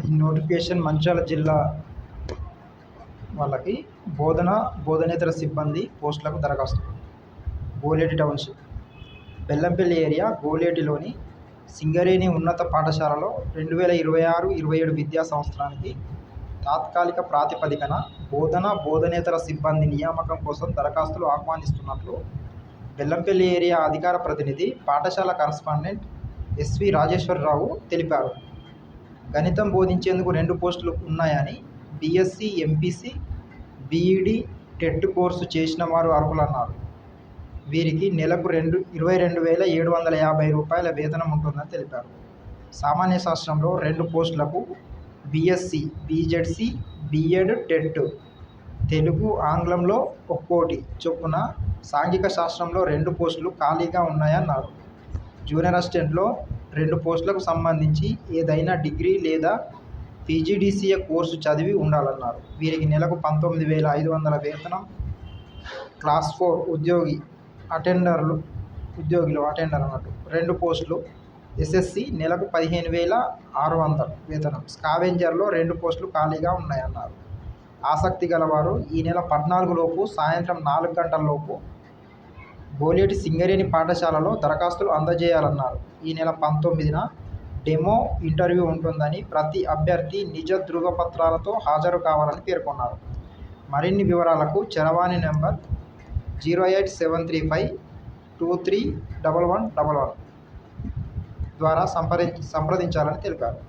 ఈ నోటిఫికేషన్ మంచిర్యాల జిల్లా వాళ్ళకి బోధనేతర సిబ్బంది పోస్టులకు దరఖాస్తు. గోలేటి టౌన్షిప్, బెల్లంపల్లి ఏరియా గోలేటిలోని సింగరేణి ఉన్నత పాఠశాలలో 2026-27 విద్యా సంవత్సరానికి తాత్కాలిక ప్రాతిపదికన బోధనేతర సిబ్బంది నియామకం కోసం దరఖాస్తులు ఆహ్వానిస్తున్నట్లు బెల్లంపల్లి ఏరియా అధికార ప్రతినిధి, పాఠశాల కరస్పాండెంట్ ఎస్వి రాజేశ్వరరావు తెలిపారు. గణితం బోధించేందుకు 2 పోస్టులు ఉన్నాయని, BSc, MPC, BEd, TET course చేసిన వారు అర్హులన్నారు. వీరికి నెలకు 22,750 రూపాయల వేతనం ఉంటుందని తెలిపారు. సామాన్య శాస్త్రంలో 2 పోస్టులకు BSc, BZC, BEd, TET, Telugu, ఆంగ్లంలో ఒక్కోటి చొప్పున సాంఘిక శాస్త్రంలో 2 పోస్టులు ఖాళీగా ఉన్నాయన్నారు. జూనియర్ అసిస్టెంట్లో 2 పోస్టులకు సంబంధించి ఏదైనా డిగ్రీ లేదా పీజీడీసీఏ కోర్సు చదివి ఉండాలన్నారు. వీరికి నెలకు 19,500 వేతనం. క్లాస్ 4 అటెండర్ అన్నట్టు 2 పోస్టులు. ఎస్ఎస్సి నెలకు 15,600 వేతనం. స్కావెంజర్లో 2 పోస్టులు ఖాళీగా ఉన్నాయన్నారు. ఆసక్తి గలవారు ఈ నెల 14 లోపు సాయంత్రం 4 గంటలలోపు గోలేటి సింగరేణి పాఠశాలలో దరఖాస్తులు అందజేయాలన్నారు. ఈ నెల 19న డెమో ఇంటర్వ్యూ ఉంటుందని, ప్రతి అభ్యర్థి నిజ ధృవపత్రాలతో హాజరు కావాలని పేర్కొన్నారు. మరిన్ని వివరాలకు చరవాణి నంబర్ 08735231111 ద్వారా సంప్రదించాలని తెలిపారు.